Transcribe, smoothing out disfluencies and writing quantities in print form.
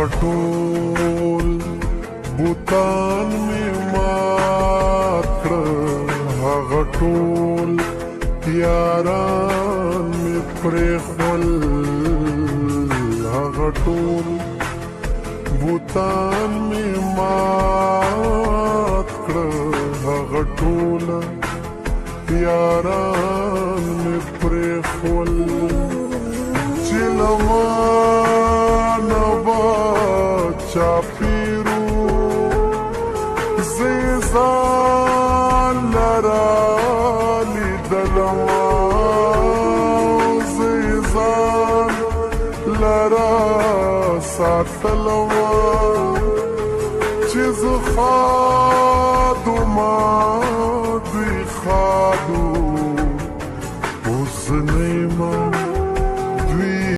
هغه ټول بوتان مې مات کړه، هغه ټول یاران مې پرېښول، هغه ټول بوتان مې مات کړه، هغه ټول یاران مې پرېښول، چې له مانه به چاپېرو زه یې ځان لره لیدلمه، زه یې ځان لره ساتلمه، چې زه ښاد ومه دوی ښاد